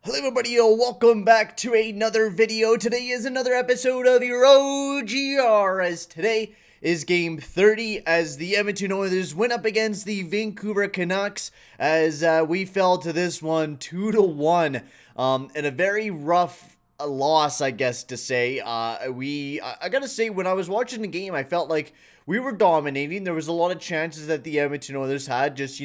Hello everybody, welcome back to another video. Today is another episode of your OGR, as today is game 30 as the Edmonton Oilers went up against the Vancouver Canucks as we fell to this one 2-1 in a very rough loss, I guess to say. I gotta say, when I was watching the game, I felt like we were dominating. There was a lot of chances that the Edmonton Oilers had, just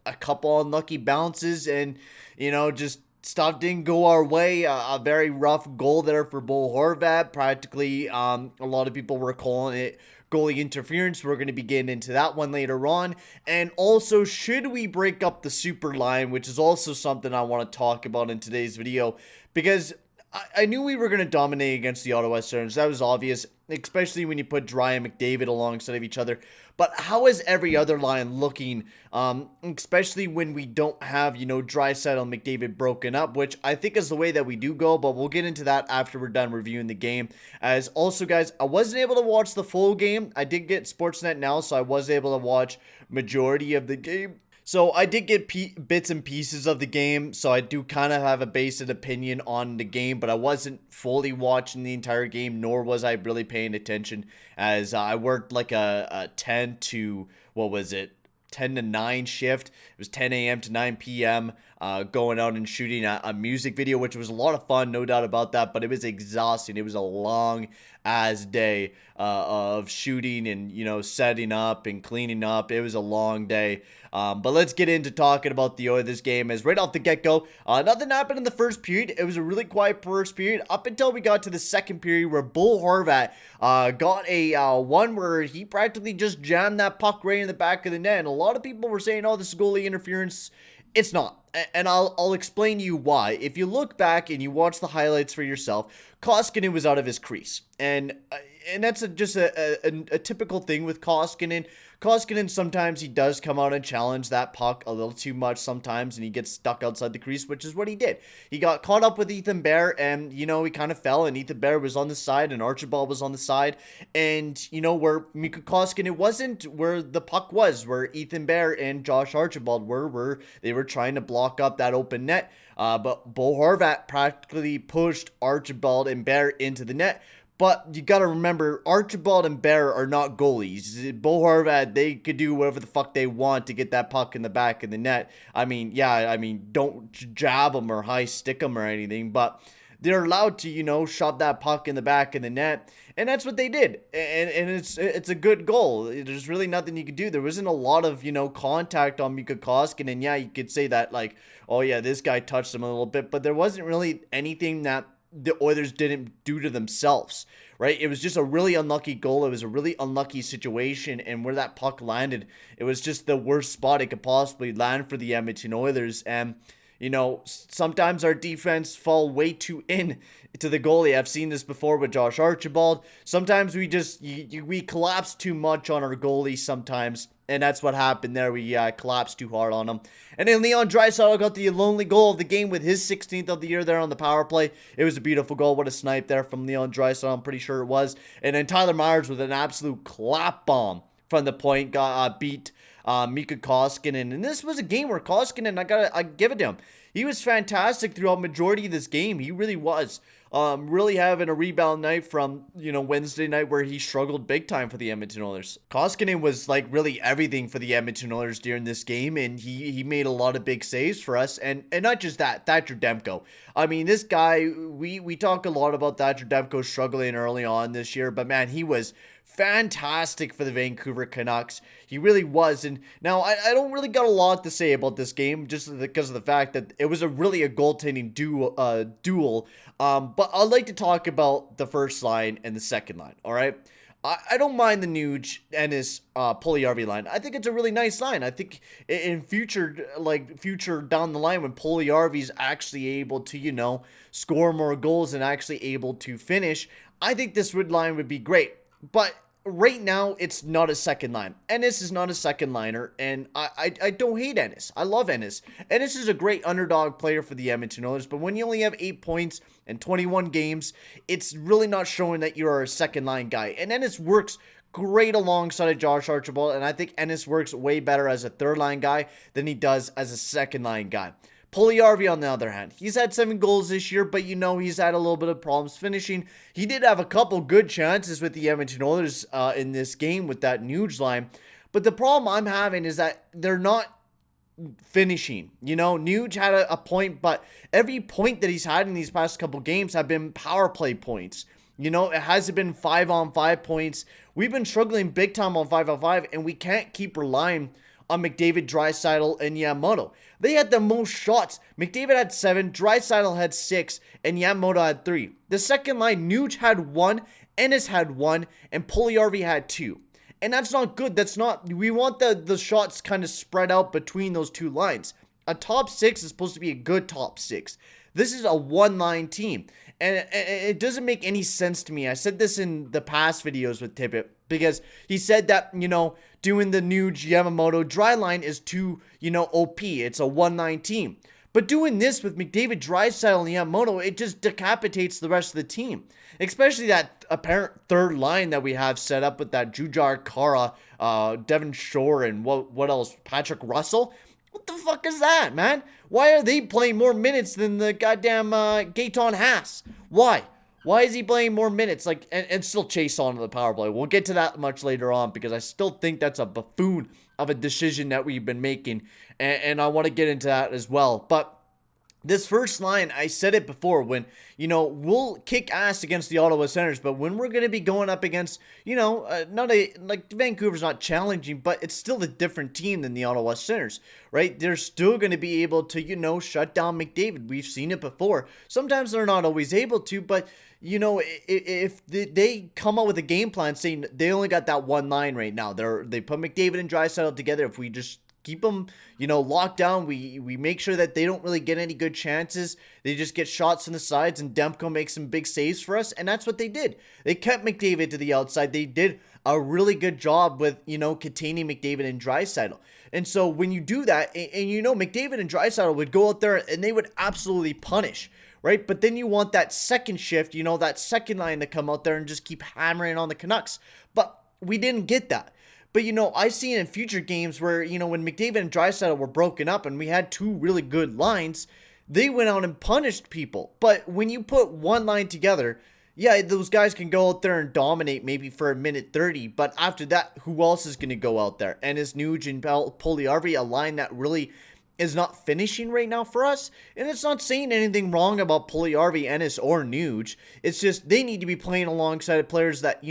a couple unlucky bounces and just stuff didn't go our way. A very rough goal there for Bo Horvat. Practically, a lot of people were calling it goalie interference. We're going to be getting into that one later on. And also, should we break up the super line, which is also something I want to talk about in today's video, because I knew we were going to dominate against the Ottawa Senators. That was obvious, especially when you put Dry and McDavid alongside of each other. But how is every other line looking, especially when we don't have, Draisaitl and McDavid broken up, which I think is the way that we do go, but we'll get into that after we're done reviewing the game. As also, guys, I wasn't able to watch the full game. I did get Sportsnet now, so I was able to watch majority of the game. So I did get bits and pieces of the game, so I do kind of have a basic opinion on the game, but I wasn't fully watching the entire game, nor was I really paying attention, as I worked like a 10 to, 10 to 9 shift. It was 10 a.m. to 9 p.m. Going out and shooting a music video, which was a lot of fun, no doubt about that, but it was exhausting. It was a long as day of shooting and, setting up and cleaning up. It was a long day. But let's get into talking about the Oilers game. As right off the get-go, nothing happened in the first period. It was a really quiet first period up until we got to the second period, where Bo Horvat got a one where he practically just jammed that puck right in the back of the net. And a lot of people were saying, oh, this is goalie interference. It's not. And I'll explain to you why. If you look back and you watch the highlights for yourself, Koskinen was out of his crease. And that's just a typical thing with Koskinen. Koskinen, sometimes he does come out and challenge that puck a little too much sometimes, and he gets stuck outside the crease, which is what he did. He got caught up with Ethan Bear, and, he kind of fell, and Ethan Bear was on the side, and Archibald was on the side, and, where Mikko Koskinen wasn't where the puck was, where Ethan Bear and Josh Archibald were, where they were trying to block up that open net, but Bo Horvat practically pushed Archibald and Bear into the net. But you gotta remember, Archibald and Bear are not goalies. Bo Horvat, they could do whatever the fuck they want to get that puck in the back of the net. Don't jab them or high stick them or anything, but they're allowed to, shove that puck in the back of the net, and that's what they did. And it's a good goal. There's really nothing you could do. There wasn't a lot of, contact on Mikko Koskinen, and yeah, you could say that, like, oh yeah, this guy touched him a little bit, but there wasn't really anything that the Oilers didn't do to themselves, right? It was just a really unlucky goal. It was a really unlucky situation, and where that puck landed, it was just the worst spot it could possibly land for the Edmonton Oilers. And sometimes our defense fall way too in to the goalie. I've seen this before with Josh Archibald. Sometimes we collapse too much on our goalie sometimes, and that's what happened there. We collapsed too hard on him. And then Leon Draisaitl got the lonely goal of the game with his 16th of the year there on the power play. It was a beautiful goal. What a snipe there from Leon Draisaitl, I'm pretty sure it was. And then Tyler Myers with an absolute clap bomb from the point beat Mikko Koskinen. And this was a game where Koskinen, I give it to him. He was fantastic throughout majority of this game. He really was. Really having a rebound night from, Wednesday night, where he struggled big time for the Edmonton Oilers. Koskinen was like really everything for the Edmonton Oilers during this game, and he made a lot of big saves for us. And not just that, Thatcher Demko. I mean, this guy, we talk a lot about Thatcher Demko struggling early on this year, but man, he was fantastic for the Vancouver Canucks. He really was. And now I don't really got a lot to say about this game, just because of the fact that it was a goaltending duel. But I'd like to talk about the first line and the second line. All right. I don't mind the Nuge and his Puljujärvi line. I think it's a really nice line. I think in future down the line, when Puljujärvi's actually able to, score more goals and actually able to finish, I think this line would be great. But right now, it's not a second line. Ennis is not a second liner, and I don't hate Ennis. I love Ennis. Ennis is a great underdog player for the Edmonton Oilers, but when you only have 8 points in 21 games, it's really not showing that you're a second line guy. And Ennis works great alongside of Josh Archibald, and I think Ennis works way better as a third line guy than he does as a second line guy. Puliarvi, on the other hand, he's had 7 goals this year, but he's had a little bit of problems finishing. He did have a couple good chances with the Edmonton Oilers in this game with that Nuge line. But the problem I'm having is that they're not finishing. Nuge had a point, but every point that he's had in these past couple games have been power play points. It hasn't been 5-on-5 points. We've been struggling big time on 5-on-5, and we can't keep relying on McDavid, Draisaitl, and Yamamoto. They had the most shots. McDavid had 7, Draisaitl had 6, and Yamamoto had 3. The second line, Nuge had 1, Ennis had 1, and Puliarvi had 2. And that's not good. We want the shots kind of spread out between those two lines. A top 6 is supposed to be a good top 6. This is a one-line team. And it doesn't make any sense to me. I said this in the past videos with Tippett, because he said that, doing the Nuge Yamamoto dry line is too, OP. It's a one-line team. But doing this with McDavid, Draisaitl, and Yamamoto, it just decapitates the rest of the team. Especially that apparent third line that we have set up with that Jujar, Kara, Devin Shore, and what else? Patrick Russell? What the fuck is that, man? Why are they playing more minutes than the goddamn Gaetan Haas? Why? Why is he playing more minutes? And still chase on to the power play. We'll get to that much later on, because I still think that's a buffoon of a decision that we've been making. And I want to get into that as well. But this first line, I said it before, when, we'll kick ass against the Ottawa Senators, but when we're going to be going up against, Vancouver's not challenging, but it's still a different team than the Ottawa Senators, right? They're still going to be able to, shut down McDavid. We've seen it before. Sometimes they're not always able to, but, if they come out with a game plan saying they only got that one line right now, they put McDavid and Draisaitl together, if we just keep them, locked down. We make sure that they don't really get any good chances. They just get shots on the sides, and Demko makes some big saves for us, and that's what they did. They kept McDavid to the outside. They did a really good job with, containing McDavid and Draisaitl. And so when you do that, and McDavid and Draisaitl would go out there and they would absolutely punish, right? But then you want that second shift, that second line to come out there and just keep hammering on the Canucks. But we didn't get that. But, I've seen in future games where, when McDavid and Draisaitl were broken up and we had 2 really good lines, they went out and punished people. But when you put one line together, yeah, those guys can go out there and dominate maybe for a minute 30. But after that, who else is going to go out there? And is Nuge and Puliarvi a line that really is not finishing right now for us? And it's not saying anything wrong about Puliarvi, Ennis, or Nuge. It's just they need to be playing alongside players that,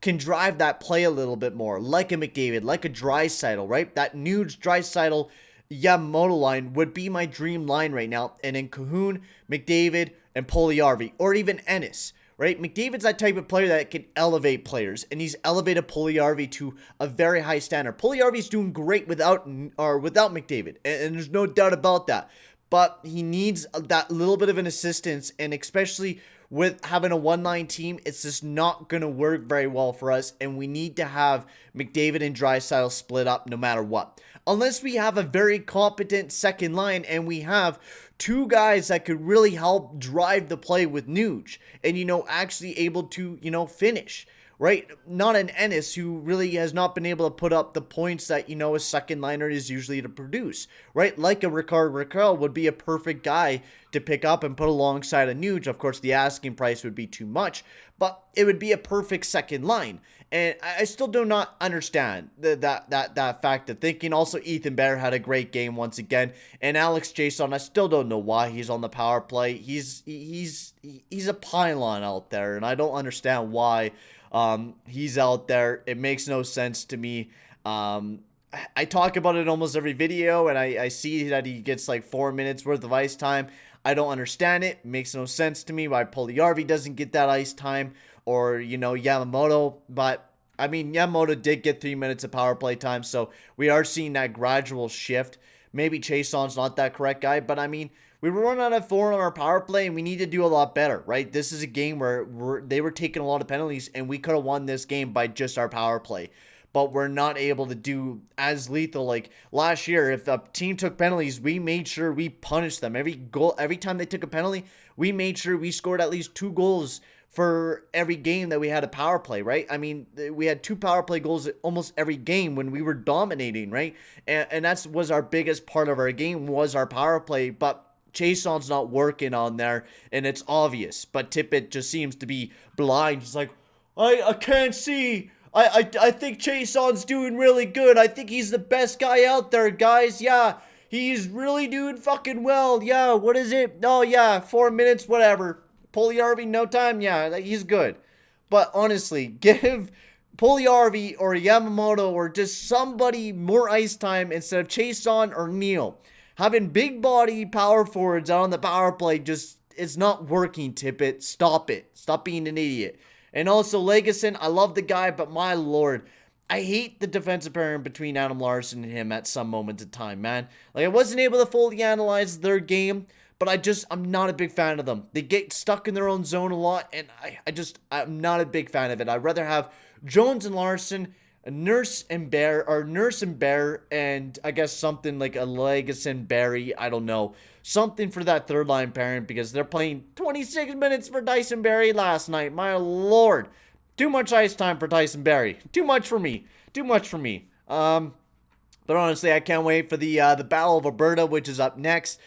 can drive that play a little bit more, like a McDavid, like a Draisaitl, right? That Nuge, Draisaitl, Yamamoto line would be my dream line right now. And in Cahoon, McDavid, and Puliarvi, or even Ennis, right? McDavid's that type of player that can elevate players, and he's elevated Puliarvi to a very high standard. Puliarvi's doing great without McDavid, and there's no doubt about that. But he needs that little bit of an assistance, and especially with having a one-line team, it's just not going to work very well for us, and we need to have McDavid and Draisaitl split up no matter what. Unless we have a very competent second line, and we have 2 guys that could really help drive the play with Nuge, and, actually able to, finish. Right? Not an Ennis who really has not been able to put up the points that, a second liner is usually to produce. Right? Like a Rickard Rakell would be a perfect guy to pick up and put alongside a Nuge. Of course, the asking price would be too much, but it would be a perfect second line. And I still do not understand that fact of thinking. Also, Ethan Bear had a great game once again. And Alex Jason, I still don't know why he's on the power play. He's a pylon out there, and I don't understand why he's out there. It makes no sense to me. I talk about it almost every video, and I see that he gets like 4 minutes worth of ice time. I don't understand it. It makes no sense to me why Puliarvi doesn't get that ice time, or, Yamamoto. But, I mean, Yamamoto did get 3 minutes of power play time, so we are seeing that gradual shift. Maybe Chason's not that correct guy, but, I mean, we were running out of 4 on our power play, and we need to do a lot better, right? This is a game where they were taking a lot of penalties, and we could have won this game by just our power play. but we're not able to do as lethal. Like last year, if a team took penalties, we made sure we punished them. Every time they took a penalty, we made sure we scored at least 2 goals for every game that we had a power play, right? I mean, we had 2 power play goals almost every game when we were dominating, right? And that was our biggest part of our game, was our power play. But Jason's not working on there, and it's obvious. But Tippett just seems to be blind. He's like, I can't see. I think Jason's doing really good. I think he's the best guy out there, guys. Yeah, he's really doing fucking well. Yeah, what is it? Oh, yeah, 4 minutes, whatever. Puljujärvi, no time? Yeah, he's good. But honestly, give Puljujärvi or Yamamoto or just somebody more ice time instead of Jason or Neil. Having big body power forwards out on the power play just is not working, Tippett. Stop it. Stop being an idiot. And also, Legason, I love the guy, but my lord, I hate the defensive pairing between Adam Larsson and him at some moments of time, man. Like, I wasn't able to fully analyze their game, but I'm not a big fan of them. They get stuck in their own zone a lot, and I'm not a big fan of it. I'd rather have Jones and Larsson, Nurse and Bear, and I guess something like a Legason Barry. I don't know. Something for that third line pairing, because they're playing 26 minutes for Tyson Barrie last night. My lord. Too much ice time for Tyson Barrie. Too much for me. Too much for me. But honestly, I can't wait for the Battle of Alberta, which is up next.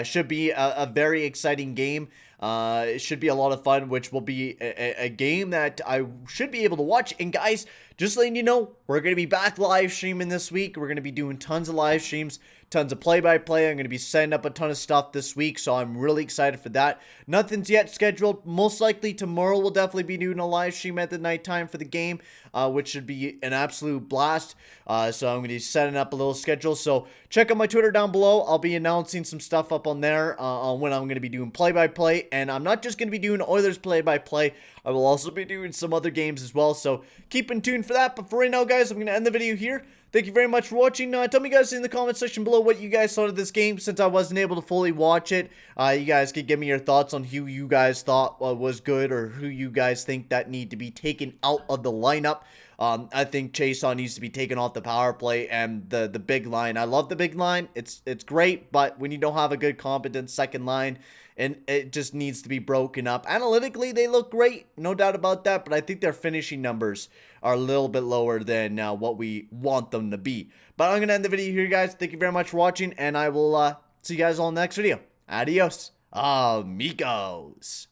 Should be a very exciting game. It should be a lot of fun, which will be a game that I should be able to watch. And guys, just letting you know, we're going to be back live streaming this week. We're going to be doing tons of live streams, tons of play-by-play. I'm going to be setting up a ton of stuff this week, so I'm really excited for that. Nothing's yet scheduled. Most likely tomorrow we'll definitely be doing a live stream at the nighttime for the game, which should be an absolute blast. So I'm going to be setting up a little schedule. So check out my Twitter down below. I'll be announcing some stuff up on there on when I'm going to be doing play-by-play. And I'm not just going to be doing Oilers play-by-play. I will also be doing some other games as well. So keep in tune for that. But for right now, guys, I'm going to end the video here. Thank you very much for watching. Tell me guys in the comment section below what you guys thought of this game, since I wasn't able to fully watch it. You guys could give me your thoughts on who you guys thought was good, or who you guys think that need to be taken out of the lineup. I think Chason needs to be taken off the power play, and the big line. I love the big line. It's great, but when you don't have a good, competent second line, and it just needs to be broken up. Analytically, they look great, no doubt about that, but I think their finishing numbers are a little bit lower than what we want them to be. But I'm going to end the video here, guys. Thank you very much for watching, and I will see you guys all in the next video. Adios, amigos.